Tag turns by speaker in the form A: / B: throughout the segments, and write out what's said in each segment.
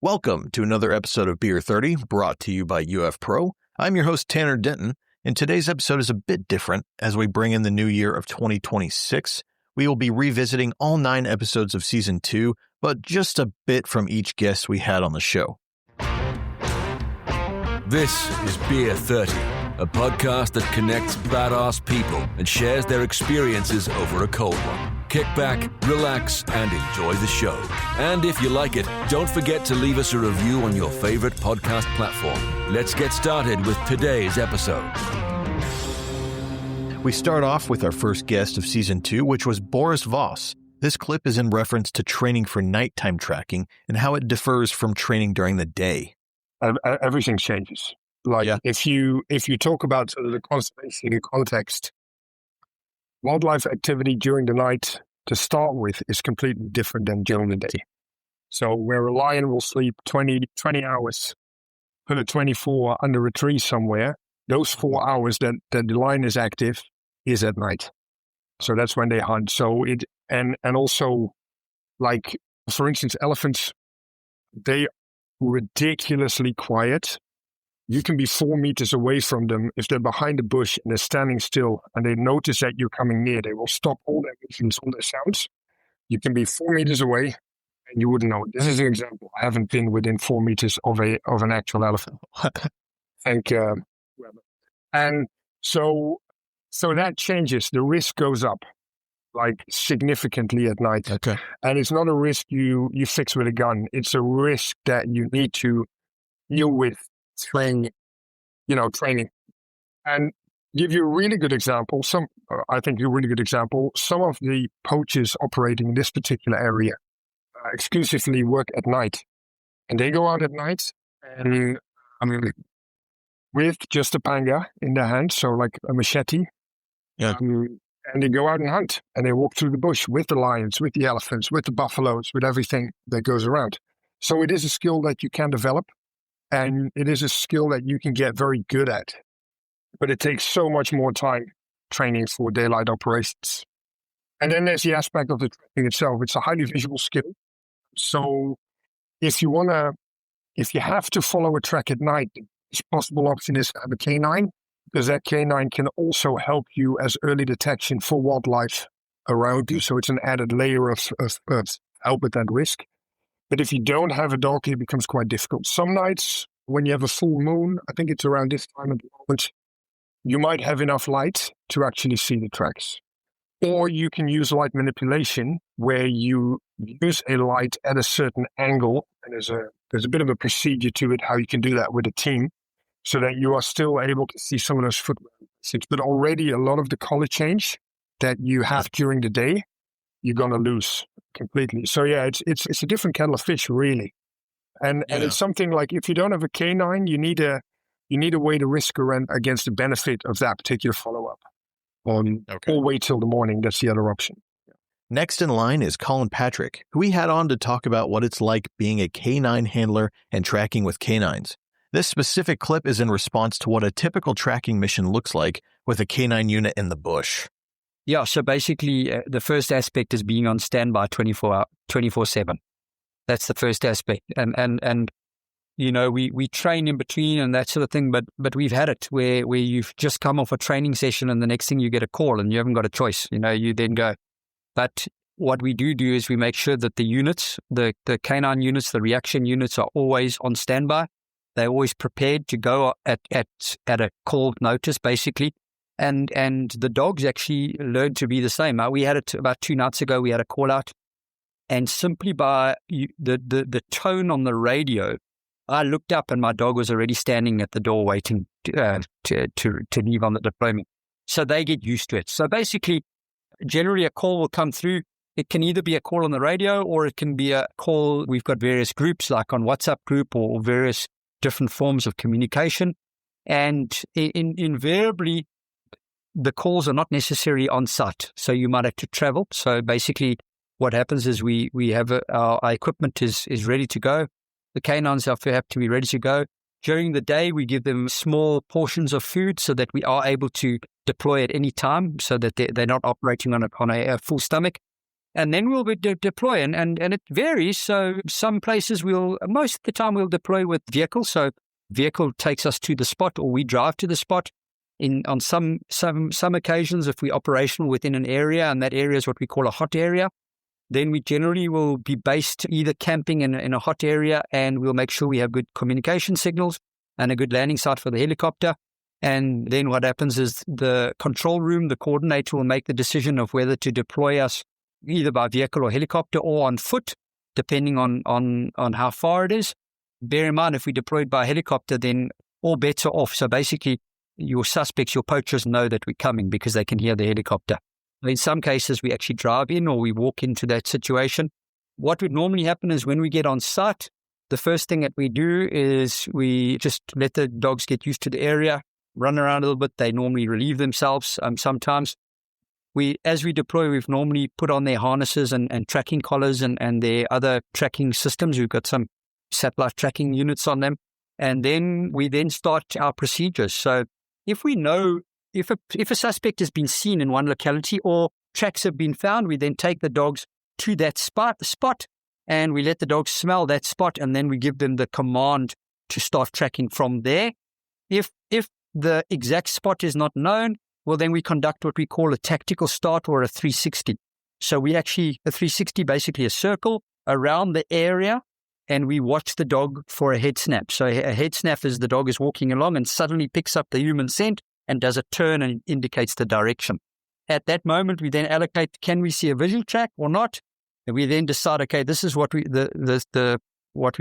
A: Welcome to another episode of Beer 30, brought to you by UF Pro. I'm your host, Tanner Denton, and today's episode is a bit different as we bring in the new year of 2026. We will be revisiting all 9 episodes of Season 2, but just a bit from each guest we had on the show.
B: This is Beer 30, a podcast that connects badass people and shares their experiences over a cold one. Kick back, relax, and enjoy the show. And if you like it, don't forget to leave us a review on your favorite podcast platform. Let's get started with today's episode.
A: We start off with our first guest of Season 2, which was Boris Voss. This clip is in reference to training for nighttime tracking and how it differs from training during the day.
C: Everything changes. If you talk about the conservation context, wildlife activity during the night to start with is completely different than during the day. So where a lion will sleep 20 hours, put a 24 under a tree somewhere, those 4 hours that the lion is active is at night. So that's when they hunt. So and also, like, for instance, elephants, they are ridiculously quiet. You can be 4 meters away from them. If they're behind a bush and they're standing still and they notice that you're coming near, they will stop all their movements, all their sounds. You can be 4 meters away and you wouldn't know. This is an example. I haven't been within 4 meters of an actual elephant. Thank whoever. And so that changes. The risk goes up, like, significantly at night.
A: Okay.
C: And it's not a risk you fix with a gun. It's a risk that you need to deal with training. And give you a really good example. Some of the poachers operating in this particular area exclusively work at night. And they go out at night and with just a panga in their hand, so like a machete.
A: Yeah.
C: And they go out and hunt, and they walk through the bush with the lions, with the elephants, with the buffaloes, with everything that goes around. So it is a skill that you can develop, and it is a skill that you can get very good at. But it takes so much more time training for daylight operations. And then there's the aspect of the tracking itself. It's a highly visual skill. So if you have to follow a track at night, the possible option is to have a canine, because that canine can also help you as early detection for wildlife around you. So it's an added layer of help with that risk. But if you don't have a dog, it becomes quite difficult. Some nights, when you have a full moon, I think it's around this time at the moment, you might have enough light to actually see the tracks. Or you can use light manipulation, where you use a light at a certain angle, and there's a bit of a procedure to it, how you can do that with a team, so that you are still able to see some of those footprints. But already a lot of the color change that you have during the day, you're going to lose completely. So yeah, it's a different kettle of fish, really. And it's something like, if you don't have a canine, you need to weigh the risk against the benefit of that particular follow-up. Or wait till the morning. That's the other option.
A: Next in line is Colin Patrick, who we had on to talk about what it's like being a canine handler and tracking with canines. This specific clip is in response to what a typical tracking mission looks like with a canine unit in the bush.
D: Yeah, so basically the first aspect is being on standby 24/7. That's the first aspect. And you know, we train in between and that sort of thing, but we've had it where you've just come off a training session and the next thing you get a call and you haven't got a choice. You know, you then go. But what we do is we make sure that the units, the canine units, the reaction units are always on standby. They're always prepared to go at a called notice, basically. And the dogs actually learn to be the same. We had it about 2 nights ago. We had a call out, and simply by the tone on the radio, I looked up and my dog was already standing at the door waiting to leave on the deployment. So they get used to it. So basically, generally a call will come through. It can either be a call on the radio or it can be a call. We've got various groups like on WhatsApp group or various different forms of communication. And invariably, the calls are not necessarily on site. So you might have to travel. So basically what happens is we have our equipment is ready to go. The canines have to be ready to go. During the day, we give them small portions of food so that we are able to deploy at any time so that they're not operating on a full stomach. And then we'll deploy, and it varies. So some places most of the time we'll deploy with vehicle. So vehicle takes us to the spot, or we drive to the spot. On some occasions, if we're operational within an area, and that area is what we call a hot area, then we generally will be based either camping in a hot area, and we'll make sure we have good communication signals and a good landing site for the helicopter. And then what happens is the control room, the coordinator will make the decision of whether to deploy us either by vehicle or helicopter or on foot, depending on how far it is. Bear in mind, if we deployed by helicopter, then all bets are off. So basically, your suspects, your poachers know that we're coming because they can hear the helicopter. In some cases, we actually drive in or we walk into that situation. What would normally happen is when we get on site, the first thing that we do is we just let the dogs get used to the area, run around a little bit. They normally relieve themselves sometimes. As we deploy, we've normally put on their harnesses and tracking collars and their other tracking systems. We've got some satellite tracking units on them. And then we start our procedures. So if we know, if a suspect has been seen in one locality or tracks have been found, we then take the dogs to that spot, and we let the dogs smell that spot, and then we give them the command to start tracking from there. If the exact spot is not known, well, then we conduct what we call a tactical start or a 360. So a 360, basically a circle around the area, and we watch the dog for a head snap. So a head snap is the dog is walking along and suddenly picks up the human scent and does a turn and indicates the direction. At that moment, we then allocate, can we see a visual track or not? And we then decide, okay, this is what we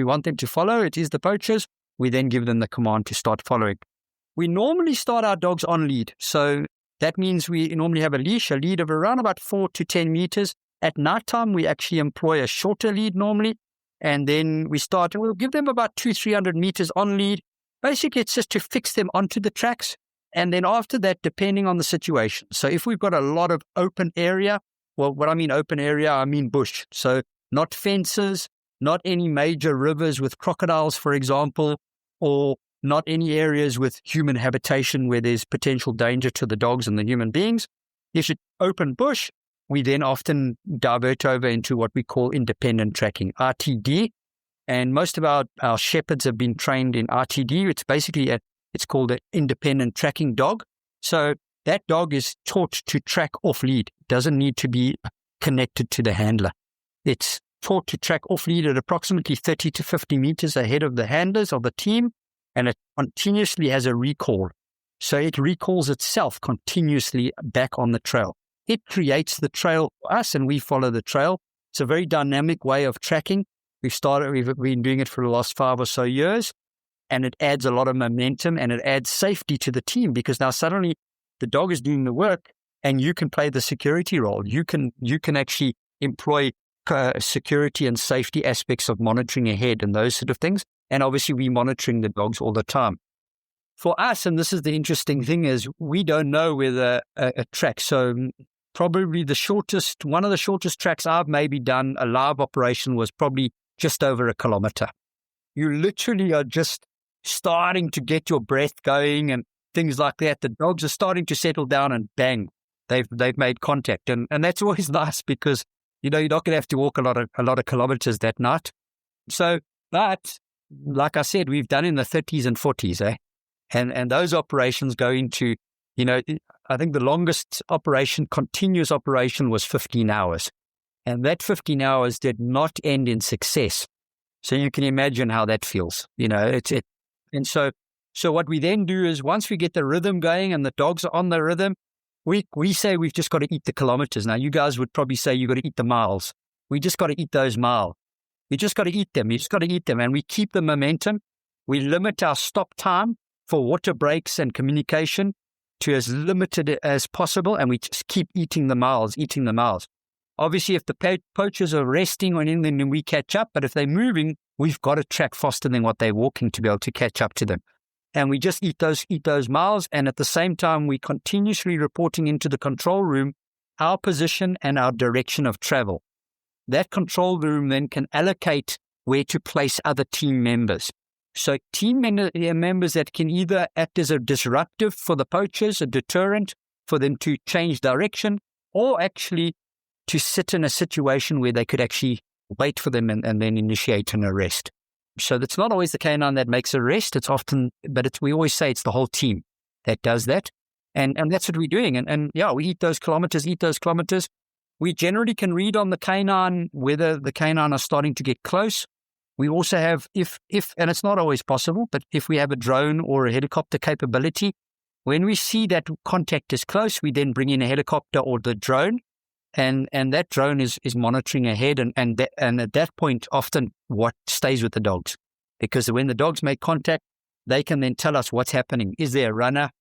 D: want them to follow. It is the poachers. We then give them the command to start following. We normally start our dogs on lead. So that means we normally have a lead of around about 4 to 10 meters. At nighttime, we actually employ a shorter lead normally. And then we'll give them about 200-300 meters on lead. Basically, it's just to fix them onto the tracks. And then after that, depending on the situation. So if we've got a lot of open area, well, what I mean open area, I mean bush. So not fences, not any major rivers with crocodiles, for example, or not any areas with human habitation where there's potential danger to the dogs and the human beings. If it's open bush, we then often divert over into what we call independent tracking, RTD. And most of our shepherds have been trained in RTD. It's basically it's called an independent tracking dog. So that dog is taught to track off lead. It doesn't need to be connected to the handler. It's taught to track off lead at approximately 30 to 50 meters ahead of the handlers of the team, and it continuously has a recall. So it recalls itself continuously back on the trail. It creates the trail for us, and we follow the trail. It's a very dynamic way of tracking. We've been doing it for the last 5 or so years, and it adds a lot of momentum and it adds safety to the team because now suddenly the dog is doing the work and you can play the security role. You can actually employ security and safety aspects of monitoring ahead and those sort of things. And obviously we're monitoring the dogs all the time. For us, and this is the interesting thing, is we don't know whether a track, so probably one of the shortest tracks I've maybe done a live operation was probably just over 1 kilometer. You literally are just starting to get your breath going and things like that. The dogs are starting to settle down and bang, they've made contact. And that's always nice because, you're not going to have to walk a lot of kilometers that night. So, but like I said, we've done in the 30s and 40s, And those operations go into, I think the longest continuous operation was 15 hours. And that 15 hours did not end in success. So you can imagine how that feels, And so what we then do is once we get the rhythm going and the dogs are on the rhythm, we say we've just got to eat the kilometers. Now, you guys would probably say you've got to eat the miles. We just got to eat those miles. We just got to eat them. You just got to eat them. And we keep the momentum. We limit our stop time for water breaks and communication to as limited as possible. And we just keep eating the miles. Obviously, if the poachers are resting on in, then we catch up. But if they're moving, we've got to track faster than what they're walking to be able to catch up to them. And we just eat those miles. And at the same time, we continuously reporting into the control room our position and our direction of travel. That control room then can allocate where to place other team members. So team members that can either act as a disruptive for the poachers, a deterrent for them to change direction, or actually to sit in a situation where they could actually wait for them and then initiate an arrest. So it's not always the canine that makes an arrest. It's often, but we always say it's the whole team that does that. And that's what we're doing. And we eat those kilometers. We generally can read on the canine whether the canine are starting to get close. We also have, if and it's not always possible, but if we have a drone or a helicopter capability, when we see that contact is close, we then bring in a helicopter or the drone, and that drone is monitoring ahead, and at that point, often what stays with the dogs, because when the dogs make contact, they can then tell us what's happening. Is there a runner?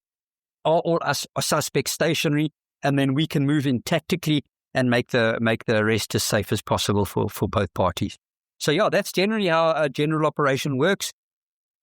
D: Are all suspects stationary? And then we can move in tactically and make the arrest as safe as possible for both parties. So that's generally how a general operation works.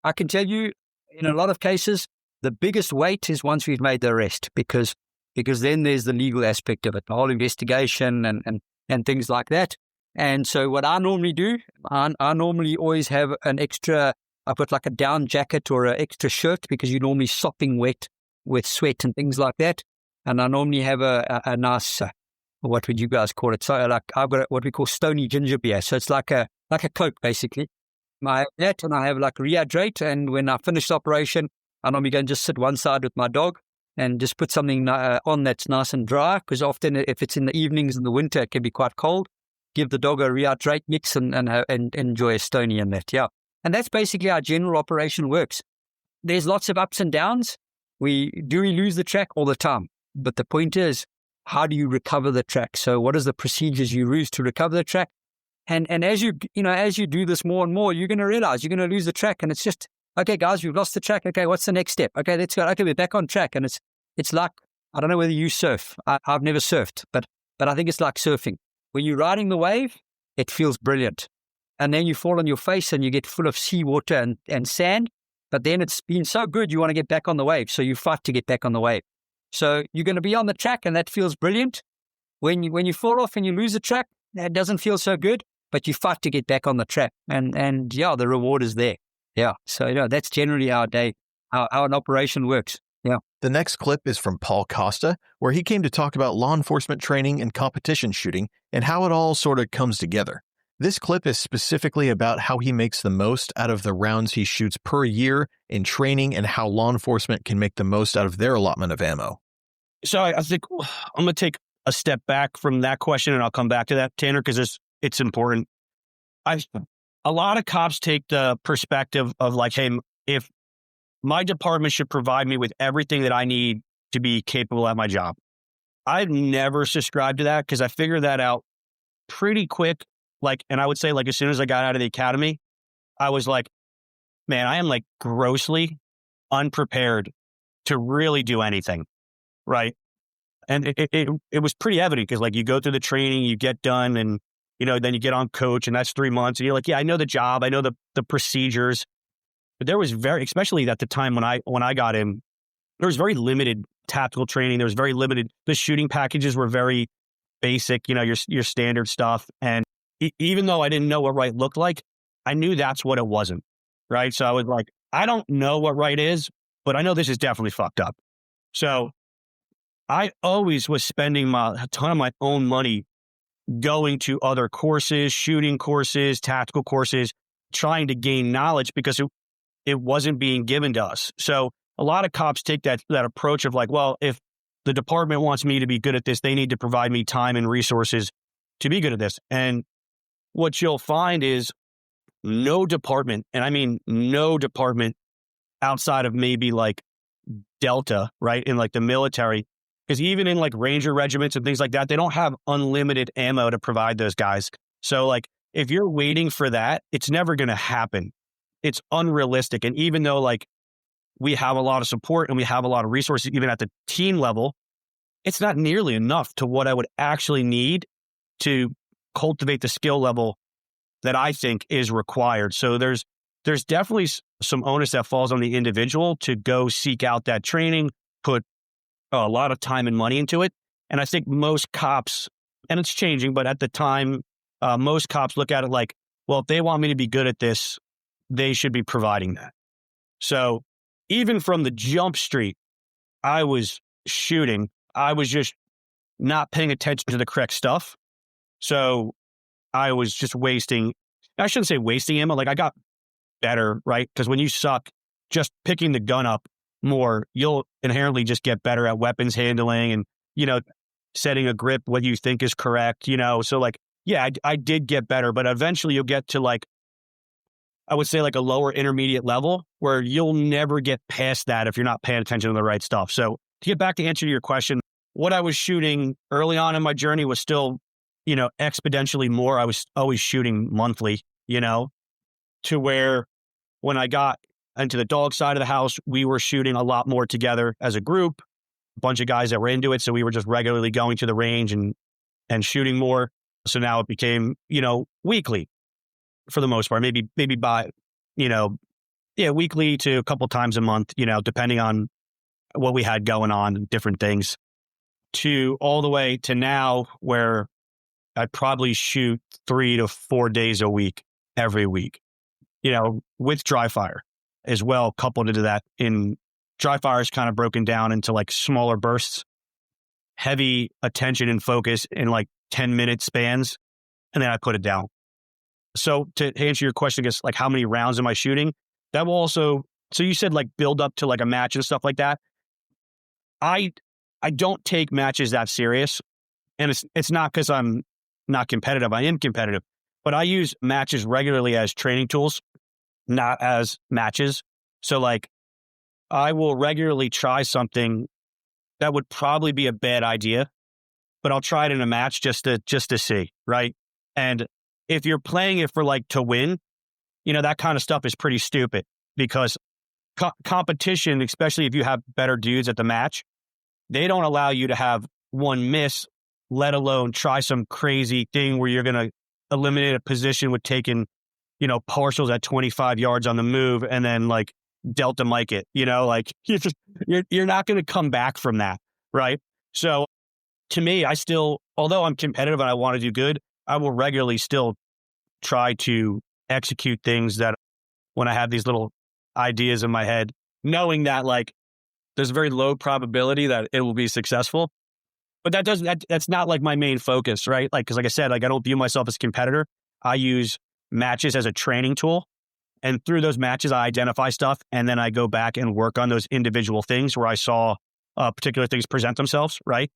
D: I can tell you, in a lot of cases, the biggest weight is once we've made the arrest, because then there's the legal aspect of it, the whole investigation and things like that. And so what I normally do, I normally always have an extra, I put like a down jacket or an extra shirt, because you're normally sopping wet with sweat and things like that. And I normally have a nice, what would you guys call it? So like I've got what we call stony ginger beer. So it's like a cloak, basically. I have that, and I have like rehydrate. And when I finish the operation, I normally go and just sit one side with my dog and just put something on that's nice and dry, because often if it's in the evenings in the winter, it can be quite cold. Give the dog a rehydrate mix and enjoy a stony in that. Yeah. And that's basically how general operation works. There's lots of ups and downs. We lose the track all the time. But the point is, how do you recover the track? So what is the procedures you use to recover the track? And as you do this more and more, you're going to realize you're going to lose the track. And it's just, okay, guys, we've lost the track. Okay, what's the next step? Okay, let's go. Okay, we're back on track. And it's like, I don't know whether you surf. I've never surfed, but I think it's like surfing. When you're riding the wave, it feels brilliant. And then you fall on your face and you get full of seawater and sand. But then it's been so good, you want to get back on the wave. So you fight to get back on the wave. So you're going to be on the track, and that feels brilliant. When you fall off and you lose the track, that doesn't feel so good, but you fight to get back on the track. And the reward is there. Yeah. So, that's generally how an operation works. Yeah.
A: The next clip is from Paul Costa, where he came to talk about law enforcement training and competition shooting and how it all sort of comes together. This clip is specifically about how he makes the most out of the rounds he shoots per year in training, and how law enforcement can make the most out of their allotment of ammo.
E: So I think I'm going to take a step back from that question, and I'll come back to that, Tanner, because it's important. A lot of cops take the perspective of like, hey, if my department should provide me with everything that I need to be capable at my job. I've never subscribed to that, because I figured that out pretty quick. And I would say, as soon as I got out of the academy, I was like, man, I am grossly unprepared to really do anything. Right. And it was pretty evident, because you go through the training, you get done, and, then you get on coach, and that's 3 months. And you're like, yeah, I know the job. I know the procedures. But there was especially at the time when I got in, there was very limited tactical training. There was very limited. The shooting packages were very basic, your standard stuff. And even though I didn't know what right looked like, I knew that's what it wasn't, right? So I was like, I don't know what right is, but I know this is definitely fucked up. So I always was spending a ton of my own money going to other courses, shooting courses, tactical courses, trying to gain knowledge, because it wasn't being given to us. So a lot of cops take that approach of well, if the department wants me to be good at this, they need to provide me time and resources to be good at this. And what you'll find is no department, and I mean no department outside of maybe Delta, right, in the military, because even in Ranger regiments and things like that, they don't have unlimited ammo to provide those guys. So if you're waiting for that, it's never going to happen. It's unrealistic. And even though we have a lot of support and we have a lot of resources, even at the team level, it's not nearly enough to what I would actually need to cultivate the skill level that I think is required. So there's definitely some onus that falls on the individual to go seek out that training, put a lot of time and money into it. And I think most cops, and it's changing, but at the time, most cops look at it well, if they want me to be good at this, they should be providing that. So even from the jump street, I was shooting. I was just not paying attention to the correct stuff. So I was just I shouldn't say wasting ammo. Like I got better, right? Because when you suck, just picking the gun up more, you'll inherently just get better at weapons handling and, setting a grip what you think is correct, So like, yeah, I did get better, but eventually you'll get to like, I would say like a lower intermediate level where you'll never get past that if you're not paying attention to the right stuff. So to get back to answer your question, what I was shooting early on in my journey was still, exponentially more. I was always shooting monthly, to where when I got into the dog side of the house, we were shooting a lot more together as a group, a bunch of guys that were into it. So we were just regularly going to the range and shooting more. So now it became, weekly for the most part, maybe by, weekly to a couple times a month, depending on what we had going on, different things, to all the way to now where I probably shoot 3 to 4 days a week, every week, with dry fire as well, coupled into that. In dry fire is kind of broken down into like smaller bursts, heavy attention and focus in like 10-minute spans, and then I put it down. So to answer your question, I guess, like how many rounds am I shooting? That will also, so you said like build up to like a match and stuff like that. I don't take matches that serious. And it's not because I'm not competitive. I am competitive, but I use matches regularly as training tools, not as matches. So like I will regularly try something that would probably be a bad idea, but I'll try it in a match just to see, right? And if you're playing it for like to win, that kind of stuff is pretty stupid because competition, especially if you have better dudes at the match, they don't allow you to have one miss, let alone try some crazy thing where you're going to eliminate a position with taking, partials at 25 yards on the move and then like delta mic it, like you're not going to come back from that. Right. So to me, I still, although I'm competitive and I want to do good, I will regularly still try to execute things that when I have these little ideas in my head, knowing that like there's a very low probability that it will be successful. But that's not like my main focus, right? Like, because like I said, like I don't view myself as a competitor. I use matches as a training tool. And through those matches, I identify stuff and then I go back and work on those individual things where I saw particular things present themselves, right?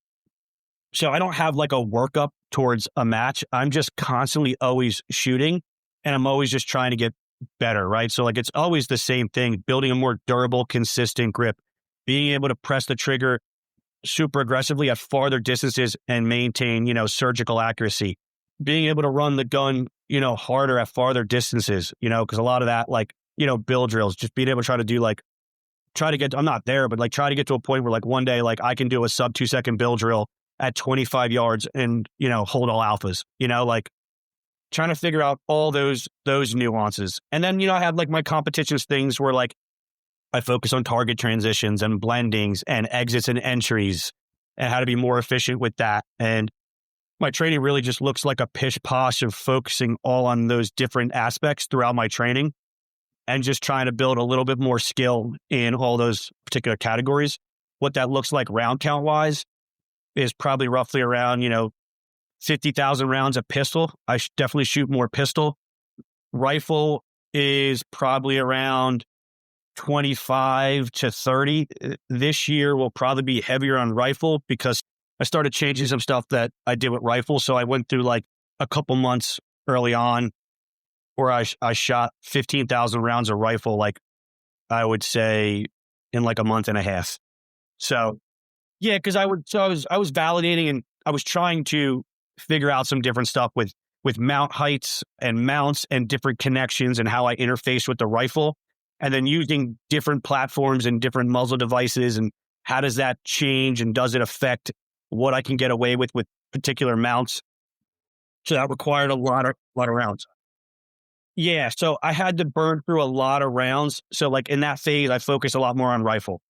E: So I don't have like a workup towards a match. I'm just constantly always shooting and I'm always just trying to get better, right? So like it's always the same thing, building a more durable, consistent grip, being able to press the trigger super aggressively at farther distances and maintain, surgical accuracy, being able to run the gun, harder at farther distances, because a lot of that, like, bill drills, just being able to try to get, I'm not there, but like try to get to a point where like one day, like I can do a sub 2 second bill drill at 25 yards and, hold all alphas, like trying to figure out all those nuances. And then, I have like my competitions things where like I focus on target transitions and blendings and exits and entries and how to be more efficient with that. And my training really just looks like a pish posh of focusing all on those different aspects throughout my training and just trying to build a little bit more skill in all those particular categories. What that looks like round count wise is probably roughly around, 50,000 rounds of pistol. I definitely shoot more pistol. Rifle is probably around 25 to 30. This year will probably be heavier on rifle because I started changing some stuff that I did with rifle. So I went through like a couple months early on where I shot 15,000 rounds of rifle, like I would say in like a month and a half. So yeah, because I was validating and I was trying to figure out some different stuff with mount heights and mounts and different connections and how I interface with the rifle. And then using different platforms and different muzzle devices and how does that change and does it affect what I can get away with particular mounts? So that required a lot of rounds. Yeah, so I had to burn through a lot of rounds. So like in that phase, I focus a lot more on rifle.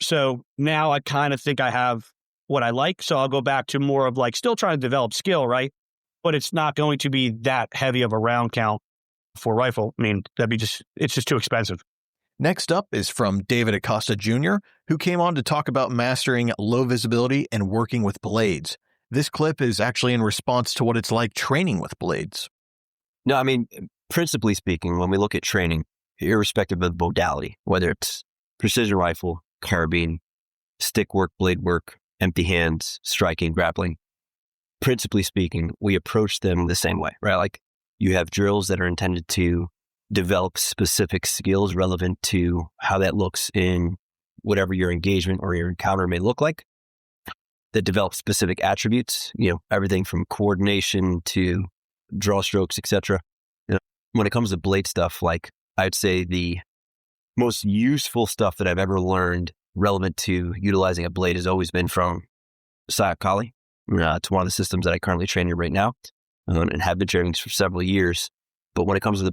E: So now I kind of think I have what I like. So I'll go back to more of like still trying to develop skill, right? But it's not going to be that heavy of a round count for rifle. I mean, it's just too expensive.
A: Next up is from David Acosta Jr., who came on to talk about mastering low visibility and working with blades. This clip is actually in response to what it's like training with blades.
F: No, I mean, principally speaking, when we look at training, irrespective of modality, whether it's precision rifle, carbine, stick work, blade work, empty hands, striking, grappling, principally speaking, we approach them the same way, right? Like you have drills that are intended to develop specific skills relevant to how that looks in whatever your engagement or your encounter may look like, that develop specific attributes, everything from coordination to draw strokes, etc. When it comes to blade stuff, like I'd say the most useful stuff that I've ever learned relevant to utilizing a blade has always been from Sayak Kali. It's one of the systems that I currently train in right now and have been training for several years. But when it comes to the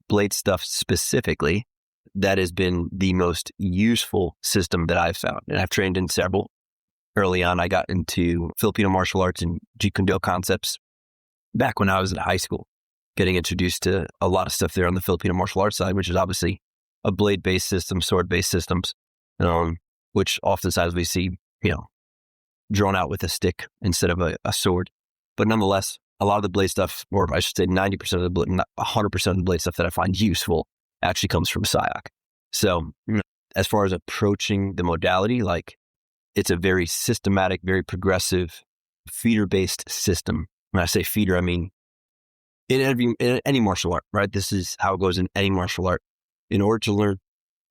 F: blade stuff specifically, that has been the most useful system that I've found. And I've trained in several. Early on, I got into Filipino martial arts and Jeet Kune Do concepts back when I was in high school, getting introduced to a lot of stuff there on the Filipino martial arts side, which is obviously a blade-based system, sword-based systems, which oftentimes we see, drawn out with a stick instead of a sword. But nonetheless, a lot of the blade stuff, or I should say 90% of the blade, not 100% of the blade stuff that I find useful actually comes from Sayak. So as far as approaching the modality, like it's a very systematic, very progressive, feeder-based system. When I say feeder, I mean in any martial art, right? This is how it goes in any martial art. In order to learn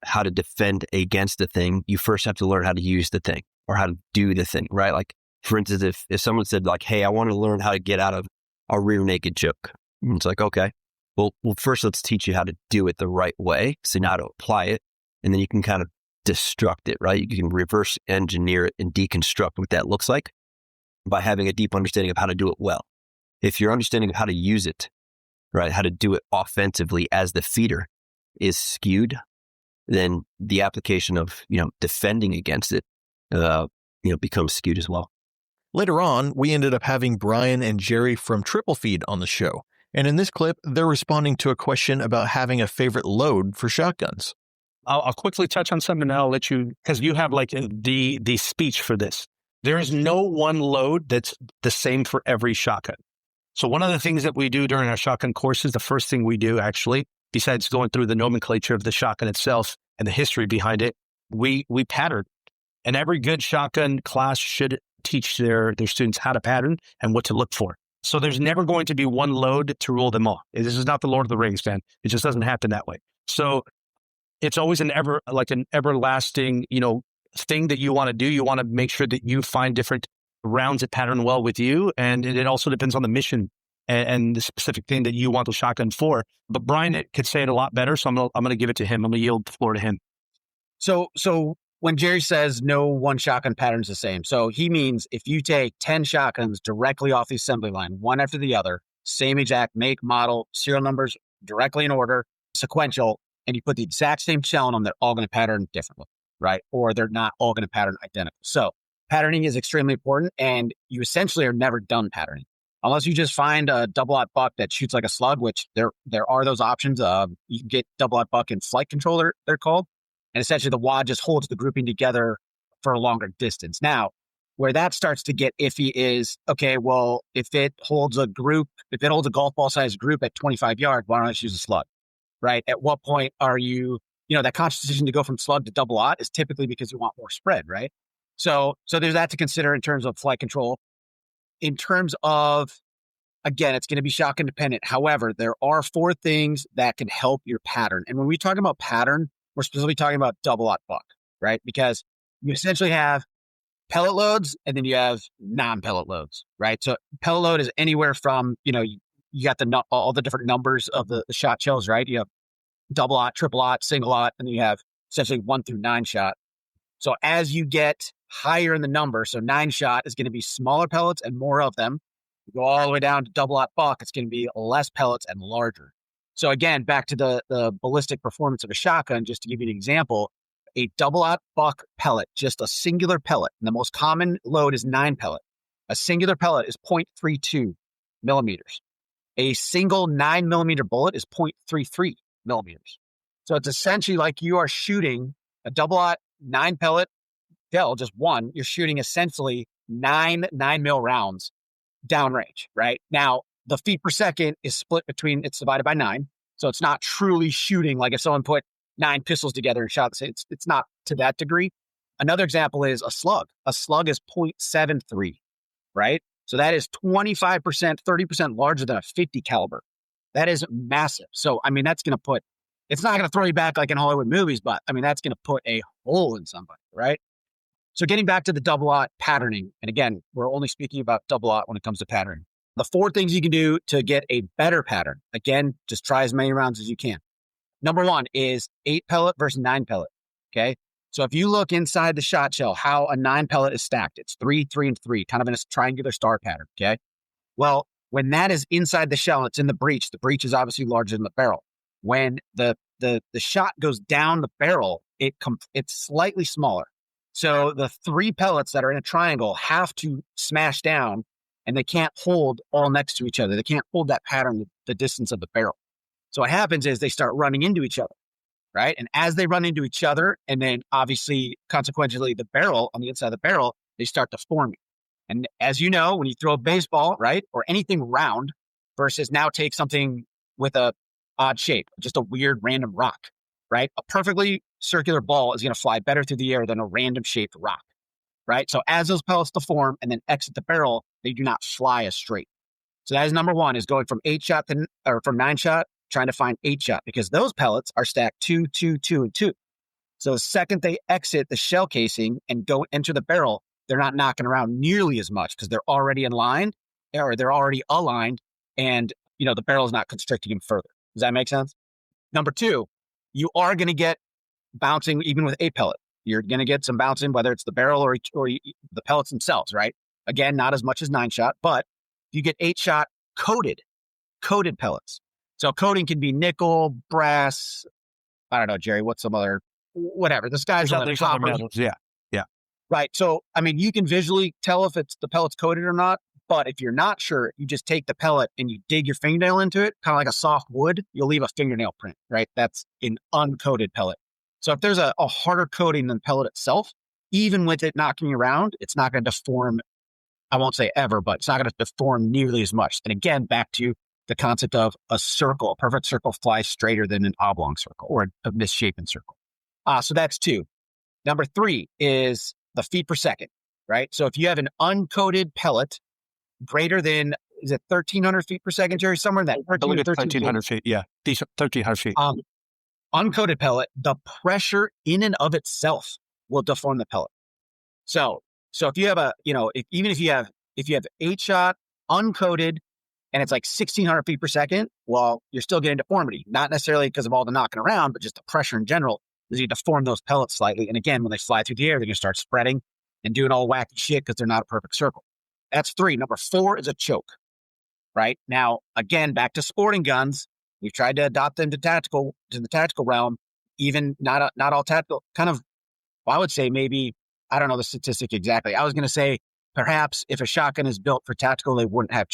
F: how to defend against a thing, you first have to learn how to use the thing or how to do the thing, right? Like, for instance, if someone said like, hey, I want to learn how to get out of a rear naked choke. And it's like, okay, well, first let's teach you how to do it the right way. So now how to apply it. And then you can kind of destruct it, right? You can reverse engineer it and deconstruct what that looks like by having a deep understanding of how to do it well. If your understanding of how to use it, right, how to do it offensively as the feeder is skewed, then the application of, defending against it, becomes skewed as well.
A: Later on, we ended up having Brian and Jerry from Triple Feed on the show. And in this clip, they're responding to a question about having a favorite load for shotguns.
G: I'll quickly touch on something and I'll let you, because you have like the speech for this. There is no one load that's the same for every shotgun. So one of the things that we do during our shotgun courses, the first thing we do actually, besides going through the nomenclature of the shotgun itself and the history behind it, we pattern. And every good shotgun class should teach their students how to pattern and what to look for. So there's never going to be one load to rule them all. This is not the Lord of the Rings, man. It just doesn't happen that way. So it's always an everlasting, thing that you want to do. You want to make sure that you find different rounds that pattern well with you. And it also depends on the mission and the specific thing that you want the shotgun for. But Brian could say it a lot better. So I'm going to give it to him. I'm going to yield the floor to him.
H: So when Jerry says no one shotgun pattern is the same, so he means if you take 10 shotguns directly off the assembly line, one after the other, same exact make, model, serial numbers, directly in order, sequential, and you put the exact same shell on them, they're all going to pattern differently, right? Or they're not all going to pattern identical. So patterning is extremely important, and you essentially are never done patterning. Unless you just find a double-aught buck that shoots like a slug, which there are those options. You can get double-aught buck in flight control, they're called. And essentially the wad just holds the grouping together for a longer distance. Now, where that starts to get iffy is, okay, well, if it holds a golf ball sized group at 25 yards, why don't I just use a slug, right? At what point are you, that conscious decision to go from slug to double-aught is typically because you want more spread, right? So there's that to consider in terms of flight control. In terms of, again, it's going to be shotgun dependent. However, there are 4 things that can help your pattern. And when we talk about pattern, we're specifically talking about double-aught buck, right? Because you essentially have pellet loads and then you have non-pellet loads, right? So pellet load is anywhere from, you got all the different numbers of the shot shells, right? You have double-aught, triple-aught, single-aught, and then you have essentially 1 through 9 shot. So as you get higher in the number, so 9 shot is going to be smaller pellets and more of them. You go all the way down to double-aught buck, it's going to be less pellets and larger. So again, back to the ballistic performance of a shotgun, just to give you an example, a double-aught buck pellet, just a singular pellet, and the most common load is 9 pellet. A singular pellet is 0.32 millimeters. A single 9 millimeter bullet is 0.33 millimeters. So it's essentially like you are shooting a double-aught 9 pellet shell, just one. You're shooting essentially nine mil rounds downrange, right? Now, the feet per second is split between, it's divided by 9. So it's not truly shooting like if someone put 9 pistols together and shot the same. It's not to that degree. Another example is a slug. A slug is 0.73, right? So that is 25%, 30% larger than a 50 caliber. That is massive. So, I mean, that's going to put, it's not going to throw you back like in Hollywood movies, but I mean, that's going to put a hole in somebody, right? So getting back to the double-aught patterning, and again, we're only speaking about double-aught when it comes to patterning. The 4 things you can do to get a better pattern, again, just try as many rounds as you can. Number 1 is 8 pellet versus 9 pellet, okay? So if you look inside the shot shell, how a 9 pellet is stacked, it's 3, 3, and 3, kind of in a triangular star pattern, okay? Well, when that is inside the shell, it's in the breech is obviously larger than the barrel. When the shot goes down the barrel, it's slightly smaller. So the 3 pellets that are in a triangle have to smash down, and they can't hold all next to each other. They can't hold that pattern the distance of the barrel. So what happens is they start running into each other, right? And as they run into each other, and then obviously, consequentially, the barrel, on the inside of the barrel, they start to form. And as you know, when you throw a baseball, right, or anything round versus now take something with a odd shape, just a weird random rock, right? A perfectly circular ball is going to fly better through the air than a random shaped rock, right? So as those pellets deform and then exit the barrel, they do not fly as straight. So that is number 1, is going from 8 shot or from 9 shot, trying to find 8 shot, because those pellets are stacked 2, 2, 2, and 2. So the second they exit the shell casing and go enter the barrel, they're not knocking around nearly as much because they're already aligned, and the barrel is not constricting them further. Does that make sense? Number 2, you are going to get bouncing even with 8 pellet. You're going to get some bouncing, whether it's the barrel or the pellets themselves, right? Again, not as much as 9 shot, but you get 8 shot coated pellets. So coating can be nickel, brass. I don't know, Jerry, what's some other, whatever. The sky's the limit.
G: There's other metals. Yeah.
H: Right. So, I mean, you can visually tell if the pellet's coated or not, but if you're not sure, you just take the pellet and you dig your fingernail into it, kind of like a soft wood, you'll leave a fingernail print, right? That's an uncoated pellet. So if there's a harder coating than the pellet itself, even with it knocking around, it's not going to deform, I won't say ever, but it's not going to deform nearly as much. And again, back to the concept of a circle. A perfect circle flies straighter than an oblong circle or a misshapen circle. So that's 2. Number 3 is the feet per second, right? So if you have an uncoated pellet greater than, is it 1,300 feet per second, Jerry? Somewhere in that
G: 1,300 feet. Yeah. 1,300 feet.
H: Uncoated pellet, the pressure in and of itself will deform the pellet. So if you have if you have 8 shot uncoated and it's like 1,600 feet per second, well, you're still getting deformity, not necessarily because of all the knocking around, but just the pressure in general is you deform those pellets slightly. And again, when they fly through the air, they're going to start spreading and doing all wacky shit because they're not a perfect circle. That's 3. Number 4 is a choke, right? Now, again, back to sporting guns. We've tried to adopt them to the tactical realm, even not all tactical, kind of, well, I would say maybe, I don't know the statistic exactly. I was going to say perhaps if a shotgun is built for tactical, they wouldn't have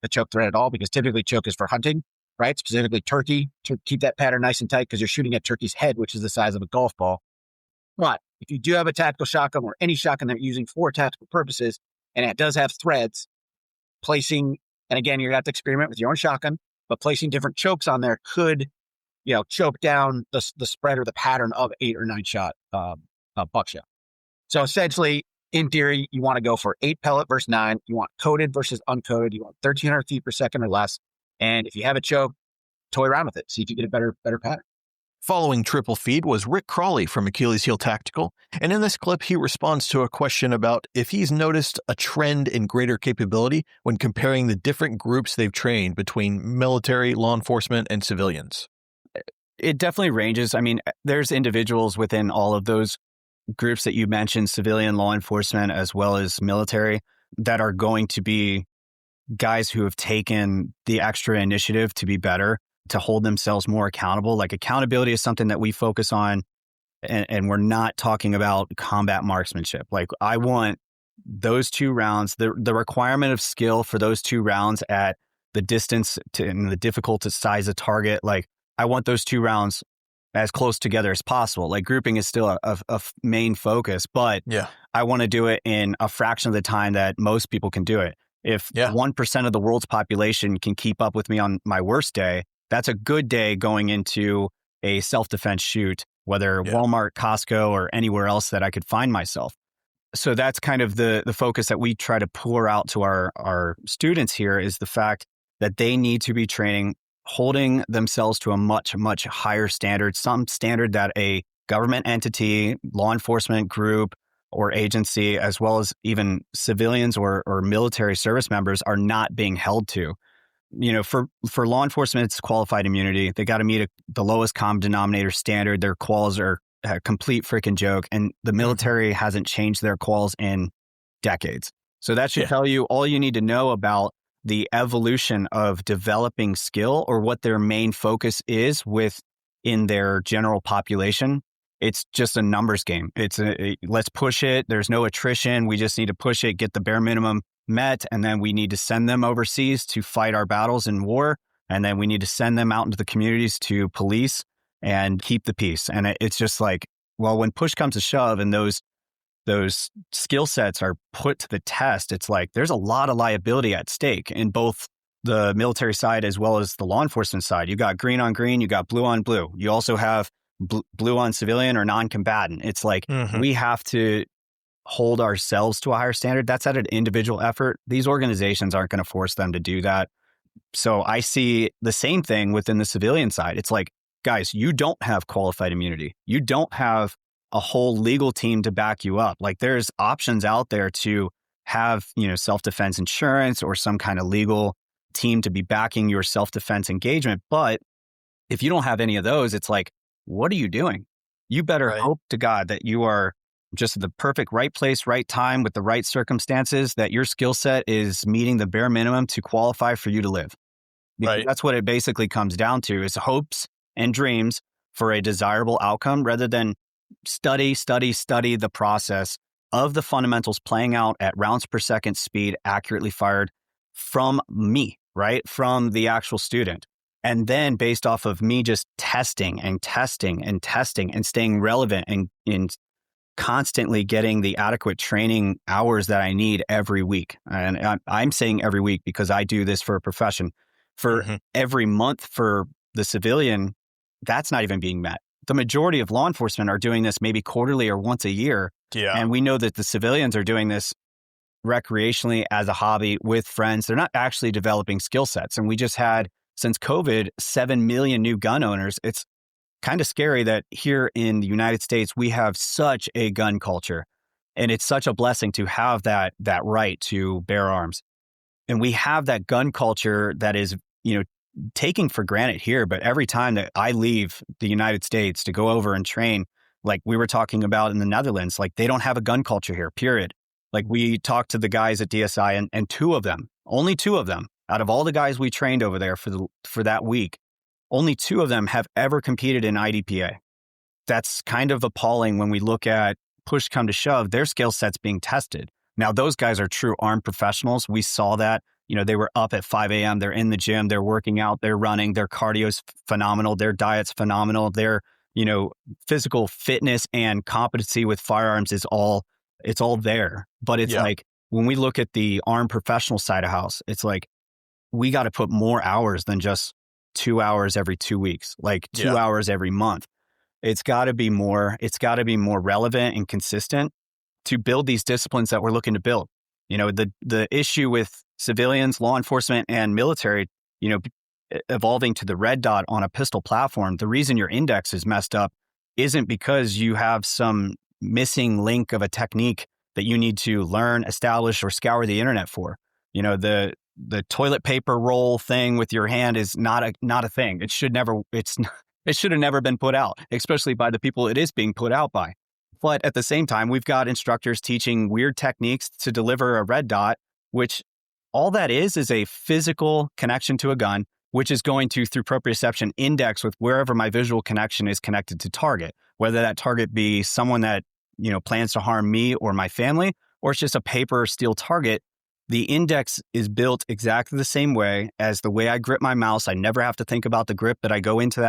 H: the choke thread at all, because typically choke is for hunting, right? Specifically turkey, to keep that pattern nice and tight because you're shooting at turkey's head, which is the size of a golf ball. But if you do have a tactical shotgun or any shotgun that you're using for tactical purposes, and it does have threads, placing, and again, you're going to have to experiment with your own shotgun, but placing different chokes on there could, choke down the spread or the pattern of 8 or 9 shot buckshot. So essentially, in theory, you want to go for 8 pellet versus 9. You want coated versus uncoated. You want 1,300 feet per second or less. And if you have a choke, toy around with it. See if you get a better pattern.
A: Following Triple Feed was Rick Crawley from Achilles Heel Tactical, and in this clip, he responds to a question about if he's noticed a trend in greater capability when comparing the different groups they've trained between military, law enforcement, and civilians.
I: It definitely ranges. I mean, there's individuals within all of those groups that you mentioned, civilian, law enforcement, as well as military, that are going to be guys who have taken the extra initiative to be better, to hold themselves more accountable. Like, accountability is something that we focus on, and we're not talking about combat marksmanship. Like, I want those 2 rounds, the requirement of skill for those 2 rounds at the distance and the difficult to size a target. Like, I want those 2 rounds as close together as possible. Like grouping is still a main focus, but I want to do it in a fraction of the time that most people can do it. If 1% of the world's population can keep up with me on my worst day, that's a good day going into a self-defense shoot, whether Walmart, Costco, or anywhere else that I could find myself. So that's kind of the focus that we try to pour out to our students here, is the fact that they need to be training, holding themselves to a much, much higher standard, some standard that a government entity, law enforcement group, or agency, as well as even civilians or military service members, are not being held to. You know, for law enforcement, it's qualified immunity. They got to meet the lowest common denominator standard. Their quals are a complete freaking joke. And the military hasn't changed their quals in decades. So that should tell you all you need to know about the evolution of developing skill, or what their main focus is within their general population. It's just a numbers game. It's let's push it. There's no attrition. We just need to push it, get the bare minimum met, and then we need to send them overseas to fight our battles in war. And then we need to send them out into the communities to police and keep the peace. And it's just like, well, when push comes to shove and those skill sets are put to the test, it's like there's a lot of liability at stake in both the military side as well as the law enforcement side. You got green on green, you got blue on blue. You also have blue on civilian or non-combatant. It's like we have to hold ourselves to a higher standard. That's at an individual effort. These organizations aren't going to force them to do that. So I see the same thing within the civilian side. It's like, guys, you don't have qualified immunity. You don't have a whole legal team to back you up. Like there's options out there to have, self-defense insurance or some kind of legal team to be backing your self-defense engagement. But if you don't have any of those, it's like, what are you doing? You better hope to God that you are just at the perfect right place, right time with the right circumstances, that your skill set is meeting the bare minimum to qualify for you to live. Because that's what it basically comes down to, is hopes and dreams for a desirable outcome, rather than study the process of the fundamentals playing out at rounds per second speed, accurately fired from me, right? From the actual student. And then based off of me just testing and staying relevant and constantly getting the adequate training hours that I need every week. And I'm saying every week because I do this for a profession. For every month for the civilian, that's not even being met. The majority of law enforcement are doing this maybe quarterly or once a year. Yeah. And we know that the civilians are doing this recreationally as a hobby with friends. They're not actually developing skill sets. And we just had, since COVID, 7 million new gun owners. It's kind of scary that here in the United States, we have such a gun culture. And it's such a blessing to have that right to bear arms. And we have that gun culture that is, taking for granted here. But every time that I leave the United States to go over and train, like we were talking about in the Netherlands, like they don't have a gun culture here, period. Like we talked to the guys at DSI and only two of them, out of all the guys we trained over there for that week, only 2 of them have ever competed in IDPA. That's kind of appalling when we look at push come to shove, their skill sets being tested. Now, those guys are true armed professionals. We saw that. They were up at 5 a.m. They're in the gym. They're working out. They're running. Their cardio's phenomenal. Their diet's phenomenal. Their, physical fitness and competency with firearms it's all there. But it's like, when we look at the armed professional side of house, it's like, we got to put more hours than just 2 hours every 2 weeks, like 2 hours every month. It's got to be more. It's got to be more relevant and consistent to build these disciplines that we're looking to build. The issue with civilians, law enforcement, and military, evolving to the red dot on a pistol platform, the reason your index is messed up isn't because you have some missing link of a technique that you need to learn, establish, or scour the internet for. The toilet paper roll thing with your hand is not a thing. It should have never been put out, especially by the people it is being put out by. But at the same time, we've got instructors teaching weird techniques to deliver a red dot, which all that is a physical connection to a gun, which is going to, through proprioception, index with wherever my visual connection is connected to target, whether that target be someone that, plans to harm me or my family, or it's just a paper or steel target. The index is built exactly the same way as the way I grip my mouse. I never have to think about the grip that I go into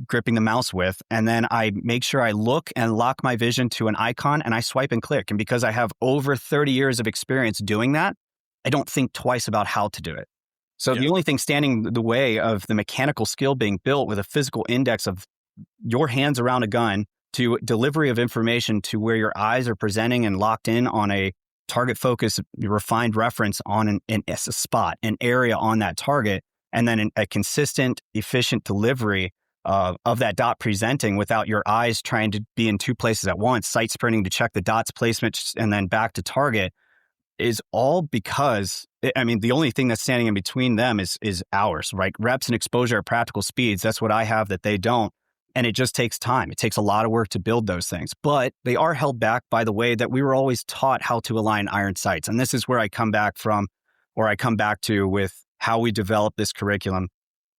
I: gripping the mouse with. And then I make sure I look and lock my vision to an icon and I swipe and click. And because I have over 30 years of experience doing that, I don't think twice about how to do it. So the only thing standing the way of the mechanical skill being built with a physical index of your hands around a gun to delivery of information to where your eyes are presenting and locked in on a target focus, refined reference on a spot, an area on that target, and then a consistent, efficient delivery of that dot presenting without your eyes trying to be in two places at once, sight sprinting to check the dot's placement and then back to target, is all because, I mean, the only thing that's standing in between them is hours, right? Reps and exposure at practical speeds. That's what I have that they don't. And it just takes time. It takes a lot of work to build those things, but they are held back by the way that we were always taught how to align iron sights. And this is where I come back from, or I come back to with how we develop this curriculum.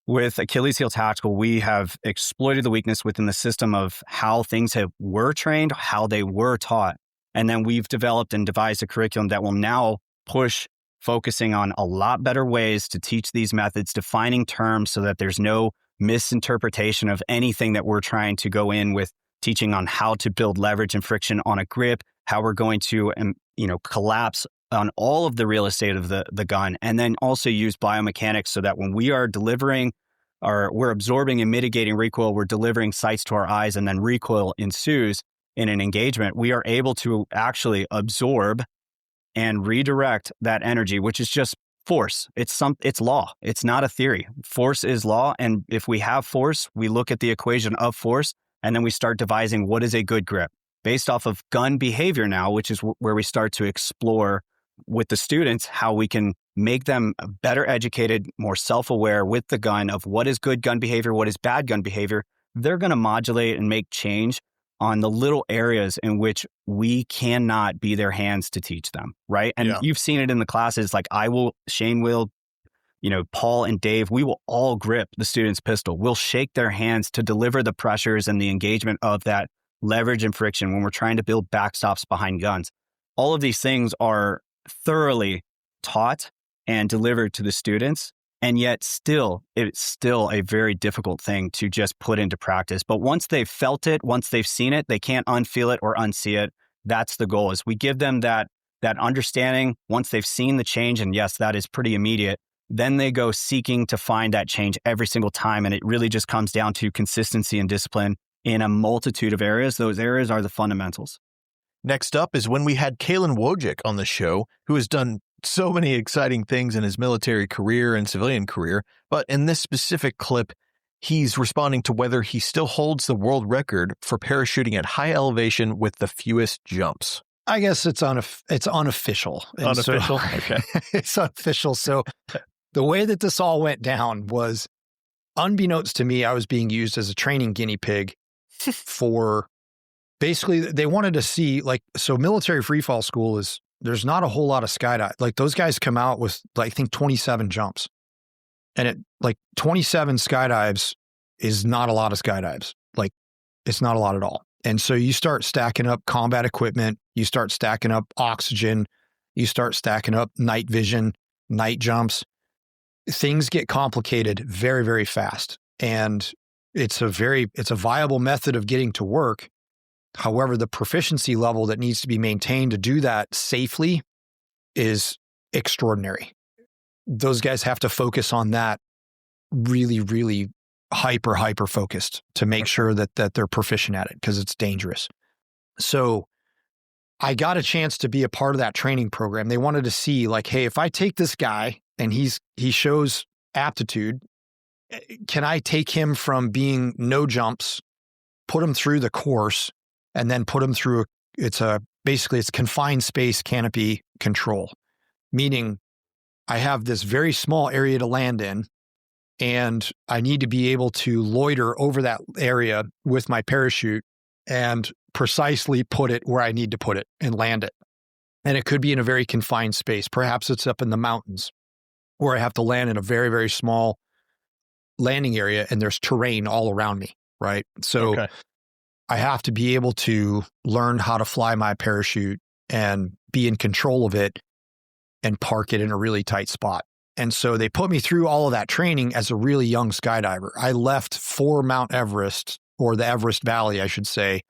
I: With Achilles Heel Tactical, we have exploited the weakness within the system of how things were trained, how they were taught. And then we've developed and devised a curriculum that will now push focusing on a lot better ways to teach these methods, defining terms so that there's no misinterpretation of anything that we're trying to go in with, teaching on how to build leverage and friction on a grip, how we're going to, collapse on all of the real estate of the gun, and then also use biomechanics so that when we are delivering or we're absorbing and mitigating recoil, we're delivering sights to our eyes and then recoil ensues in an engagement, we are able to actually absorb and redirect that energy, which is just force. It's law. It's not a theory. Force is law. And if we have force, we look at the equation of force, and then we start devising what is a good grip based off of gun behavior now, which is where we start to explore with the students how we can make them better educated, more self-aware with the gun of what is good gun behavior, what is bad gun behavior. They're going to modulate and make change on the little areas in which we cannot be their hands to teach them, right? And you've seen it in the classes, like Shane will, Paul and Dave, we will all grip the student's pistol. We'll shake their hands to deliver the pressures and the engagement of that leverage and friction when we're trying to build backstops behind guns. All of these things are thoroughly taught and delivered to the students. And yet it's still a very difficult thing to just put into practice. But once they've felt it, once they've seen it, they can't unfeel it or unsee it. That's the goal, is we give them that understanding once they've seen the change. And yes, that is pretty immediate. Then they go seeking to find that change every single time. And it really just comes down to consistency and discipline in a multitude of areas. Those areas are the fundamentals.
A: Next up is when we had Kalen Wojcik on the show, who has done so many exciting things in his military career and civilian career. But in this specific clip, he's responding to whether he still holds the world record for parachuting at high elevation with the fewest jumps.
J: I guess it's unofficial.
A: Unofficial? Okay.
J: It's unofficial. So the way that this all went down was, unbeknownst to me, I was being used as a training guinea pig for basically, they wanted to see, so military freefall school there's not a whole lot of skydive. Like, those guys come out with, I think, 27 jumps. And 27 skydives is not a lot of skydives. It's not a lot at all. And so you start stacking up combat equipment, you start stacking up oxygen, you start stacking up night vision, night jumps. Things get complicated very, very fast. And it's a viable method of getting to work. However, the proficiency level that needs to be maintained to do that safely is extraordinary. Those guys have to focus on that really, really hyper focused to make sure that they're proficient at it, because it's dangerous. So I got a chance to be a part of that training program. They wanted to see, hey, if I take this guy and he shows aptitude, can I take him from being no jumps, put him through the course, and then put them through it's confined space canopy control, meaning I have this very small area to land in, and I need to be able to loiter over that area with my parachute and precisely put it where I need to put it and land it. And it could be in a very confined space. Perhaps it's up in the mountains where I have to land in a very, very small landing area and there's terrain all around me, right? So I have to be able to learn how to fly my parachute and be in control of it and park it in a really tight spot. And so they put me through all of that training as a really young skydiver. I left for Mount Everest, or the Everest Valley, I should say,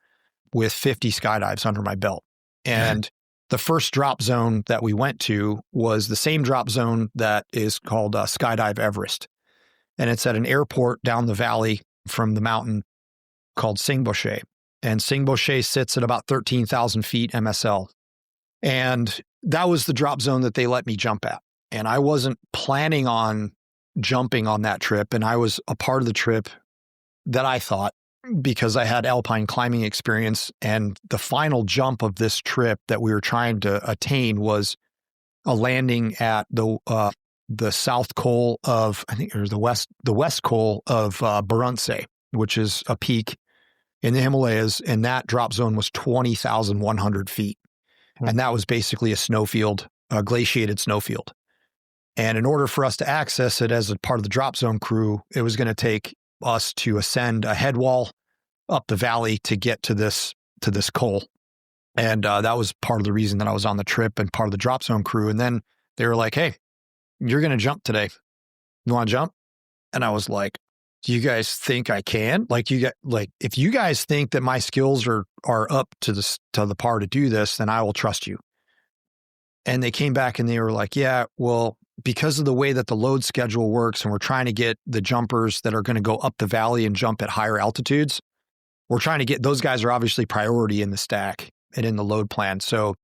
J: with 50 skydives under my belt. And the first drop zone that we went to was the same drop zone that is called Skydive Everest. And it's at an airport down the valley from the mountain called Singboche. And Singboche sits at about 13,000 feet MSL. And that was the drop zone that they let me jump at. And I wasn't planning on jumping on that trip. And I was a part of the trip that I thought, because I had alpine climbing experience. And the final jump of this trip that we were trying to attain was a landing at the south col of, I think it was the west col of Barunse, which is a peak in the Himalayas. And that drop zone was 20,100 feet. And that was basically a snowfield, a glaciated snowfield. And in order for us to access it as a part of the drop zone crew, it was going to take us to ascend a head wall up the valley to get to this col. And that was part of the reason that I was on the trip and part of the drop zone crew. And then they were like, hey, you're going to jump today. You want to jump? And I was like, do you guys think I can? If you guys think that my skills are up to the par to do this, then I will trust you. And they came back and they were like, yeah, well, because of the way that the load schedule works, and we're trying to get the jumpers that are going to go up the valley and jump at higher altitudes, we're trying to get those guys are obviously priority in the stack and in the load plan. So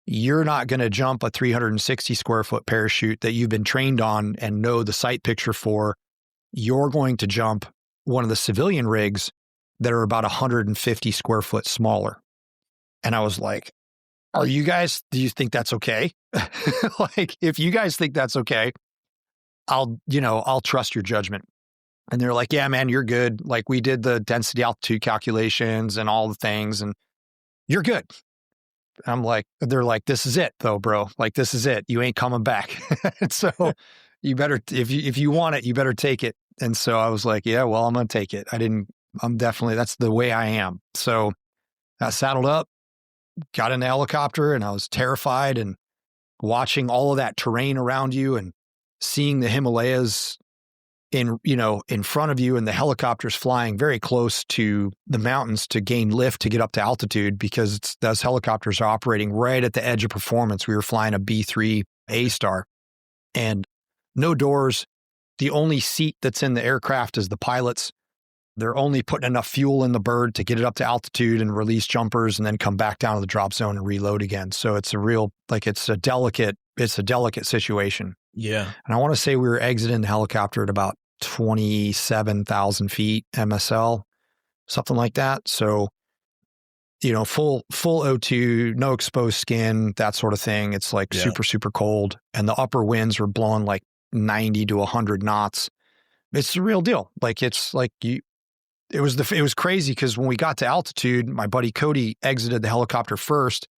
J: you're not going to jump a 360 square foot parachute that you've been trained on and know the sight picture for. You're going to jump one of the civilian rigs that are about 150 square foot smaller. And I was like, do you think that's okay? Like, if you guys think that's okay, I'll trust your judgment. And they're like, yeah, man, you're good. Like, we did the density altitude calculations and all the things, and you're good. They're like, this is it though, bro. Like, this is it. You ain't coming back. And so you better, if you want it, you better take it. And so I was like, yeah, well, I'm going to take it. That's the way I am. So I saddled up, got in the helicopter, and I was terrified, and watching all of that terrain around you and seeing the Himalayas in front of you, and the helicopters flying very close to the mountains to gain lift to get up to altitude, because those helicopters are operating right at the edge of performance. We were flying a B3 A-Star, and no doors. The only seat that's in the aircraft is the pilot's. They're only putting enough fuel in the bird to get it up to altitude and release jumpers and then come back down to the drop zone and reload again. So it's a delicate situation.
A: Yeah. And
J: I want to say we were exiting the helicopter at about 27,000 feet MSL, something like that. So, full O2, no exposed skin, that sort of thing. It's like super, super cold. And the upper winds were blowing like 90 to 100 knots. It's the real deal. Like, it's like it was crazy, because when we got to altitude, my buddy Cody exited the helicopter first,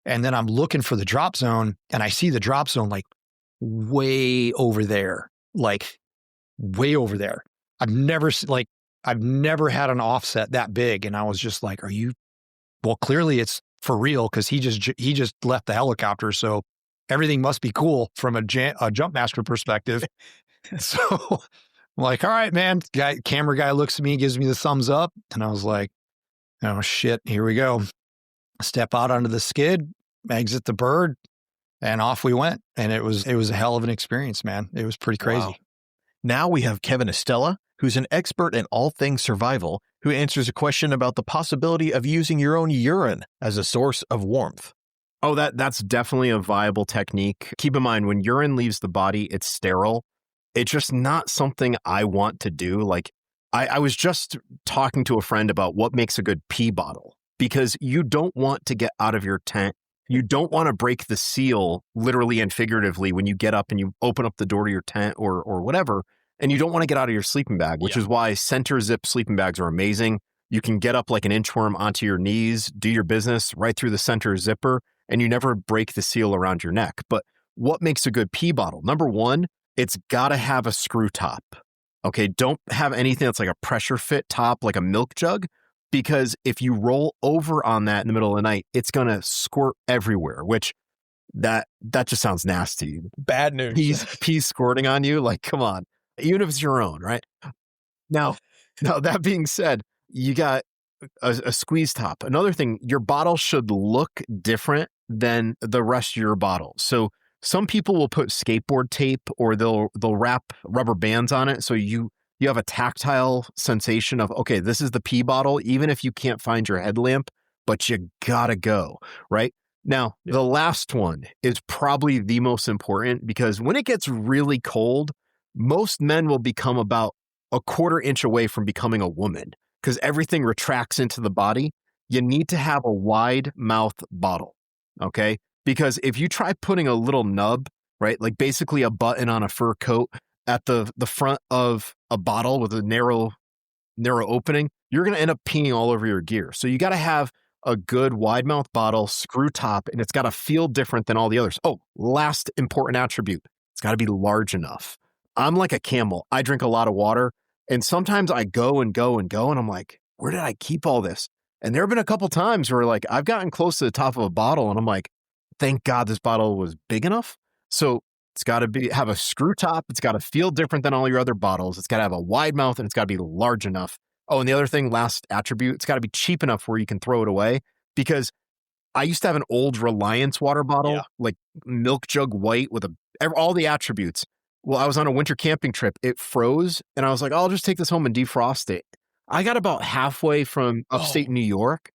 J: and then I'm looking for the drop zone, and I see the drop zone like way over there. I've never had an offset that big, and I was just like, well, clearly it's for real, because he just left the helicopter, so everything must be cool from a jump master perspective. So I'm like, all right, man. Camera guy looks at me, gives me the thumbs up. And I was like, oh shit, here we go. Step out onto the skid, exit the bird, and off we went. And it was a hell of an experience, man. It was pretty crazy.
A: Wow. Now we have Kevin Estella, who's an expert in all things survival, who answers a question about the possibility of using your own urine as a source of warmth.
K: Oh, that's definitely a viable technique. Keep in mind, when urine leaves the body, it's sterile. It's just not something I want to do. Like, I was just talking to a friend about what makes a good pee bottle, because you don't want to get out of your tent. You don't want to break the seal, literally and figuratively, when you get up and you open up the door to your tent or whatever, and you don't want to get out of your sleeping bag, which is why center zip sleeping bags are amazing. You can get up like an inchworm onto your knees, do your business right through the center zipper, and you never break the seal around your neck. But what makes a good pee bottle? Number one, it's got to have a screw top. Okay, don't have anything that's like a pressure fit top, like a milk jug, because if you roll over on that in the middle of the night, it's going to squirt everywhere, which that just sounds nasty.
A: Bad news.
K: Pee squirting on you, like, come on. Even if it's your own, right? Now that being said, you got a squeeze top. Another thing, your bottle should look different than the rest of your bottle. So some people will put skateboard tape or they'll wrap rubber bands on it. So you have a tactile sensation of, okay, this is the pee bottle, even if you can't find your headlamp, but you gotta go, right? Now, the last one is probably the most important because when it gets really cold, most men will become about a quarter inch away from becoming a woman because everything retracts into the body. You need to have a wide mouth bottle, okay? Because if you try putting a little nub, right, like basically a button on a fur coat at the front of a bottle with a narrow opening, you're going to end up peeing all over your gear. So you got to have a good wide mouth bottle, screw top, and it's got to feel different than all the others. Oh, last important attribute, it's got to be large enough. I'm like a camel. I drink a lot of water, and sometimes I go and go and go, and I'm like, where did I keep all this? And there have been a couple times where like I've gotten close to the top of a bottle, and I'm like, thank God this bottle was big enough. So it's got to have a screw top. It's got to feel different than all your other bottles. It's got to have a wide mouth, and it's got to be large enough. Oh, and the other thing, last attribute, it's got to be cheap enough where you can throw it away. Because I used to have an old Reliance water bottle, like milk jug white with all the attributes. Well, I was on a winter camping trip. It froze, and I was like, oh, I'll just take this home and defrost it. I got about halfway from upstate New York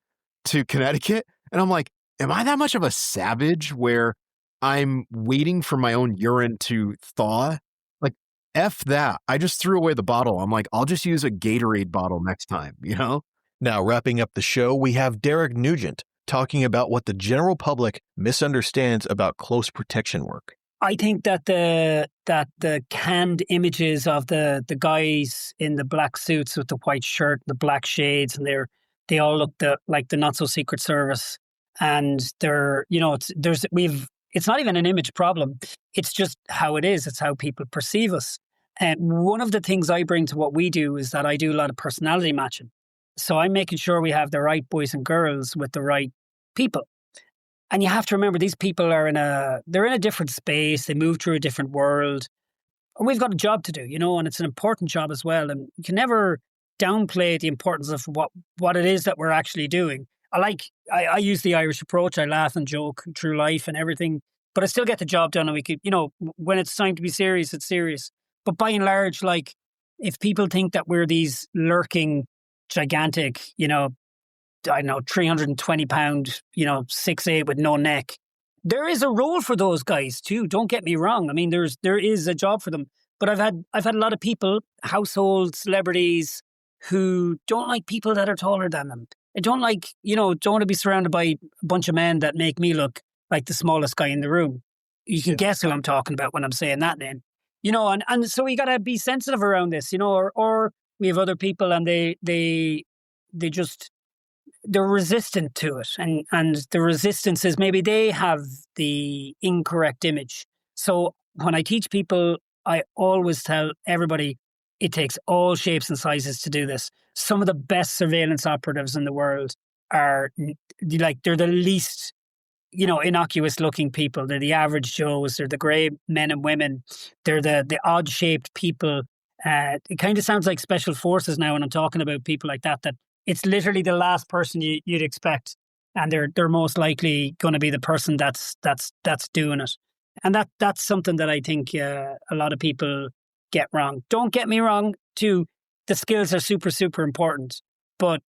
K: to Connecticut, and I'm like, am I that much of a savage where I'm waiting for my own urine to thaw? Like, F that. I just threw away the bottle. I'm like, I'll just use a Gatorade bottle next time, you know?
A: Now, wrapping up the show, we have Derek Nugent talking about what the general public misunderstands about close protection work.
L: I think that the canned images of the guys in the black suits with the white shirt, the black shades, and they all look like the not so secret service, and they're, you know, it's not even an image problem. It's just how it is. It's how people perceive us. And one of the things I bring to what we do is that I do a lot of personality matching. So I'm making sure we have the right boys and girls with the right people. And you have to remember, these people are they're in a different space. They move through a different world. And we've got a job to do, you know, and it's an important job as well. And you can never downplay the importance of what it is that we're actually doing. I use the Irish approach. I laugh and joke through life and everything, but I still get the job done. And we could, you know, when it's time to be serious, it's serious. But by and large, like, if people think that we're these lurking, gigantic, you know, I don't know, 320 pound, you know, 6'8" with no neck, there is a role for those guys too. Don't get me wrong. I mean, there is a job for them. But I've had a lot of people, household celebrities, who don't like people that are taller than them. I don't like, you know, don't want to be surrounded by a bunch of men that make me look like the smallest guy in the room. You can guess who I'm talking about when I'm saying that name. You know, and so we got to be sensitive around this, you know, or we have other people and they're resistant to it. And the resistance is maybe they have the incorrect image. So when I teach people, I always tell everybody it takes all shapes and sizes to do this. Some of the best surveillance operatives in the world are like, they're the least, you know, innocuous looking people. They're the average Joes. They're the grey men and women. They're the odd shaped people. It kind of sounds like special forces now when I'm talking about people like that it's literally the last person you'd expect. And they're most likely going to be the person that's doing it. And that's something that I think a lot of people get wrong. Don't get me wrong, too. The skills are super, super important. But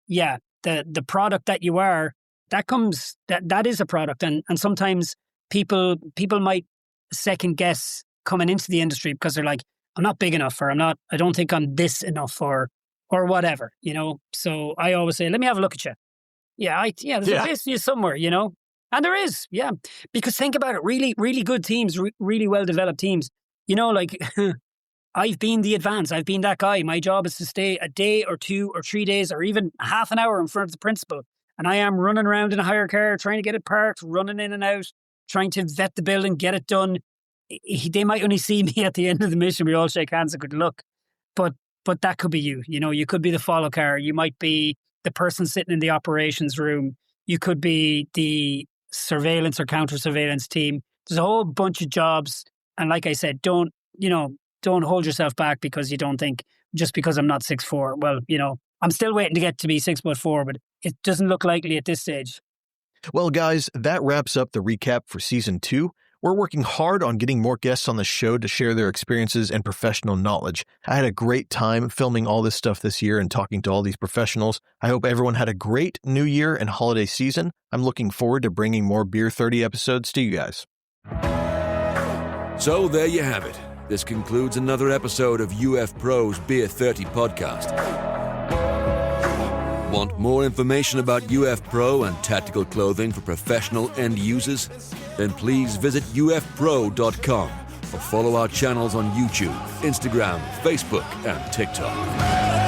L: yeah, the product that you are, that is a product. And sometimes people might second guess coming into the industry because they're like, I'm not big enough, or I don't think I'm this enough, or whatever, you know. So I always say, let me have a look at you. There's a place for you somewhere, you know. And there is, yeah. Because think about it, really, really good teams, really well-developed teams. You know, like, I've been the advance. I've been that guy. My job is to stay a day or 2 or 3 days or even half an hour in front of the principal. And I am running around in a hire car, trying to get it parked, running in and out, trying to vet the building, get it done. They might only see me at the end of the mission. We all shake hands and good luck. But that could be you. You know, you could be the follow car. You might be the person sitting in the operations room. You could be the surveillance or counter-surveillance team. There's a whole bunch of jobs. And like I said, don't hold yourself back because you don't think, just because I'm not 6'4". Well, I'm still waiting to get to be 6'4", but it doesn't look likely at this stage.
A: Well, guys, that wraps up the recap for Season 2. We're working hard on getting more guests on the show to share their experiences and professional knowledge. I had a great time filming all this stuff this year and talking to all these professionals. I hope everyone had a great New Year and holiday season. I'm looking forward to bringing more Beer 30 episodes to you guys.
B: So there you have it. This concludes another episode of UF Pro's Beer 30 podcast. Want more information about UF Pro and tactical clothing for professional end users? Then please visit ufpro.com or follow our channels on YouTube, Instagram, Facebook, and TikTok.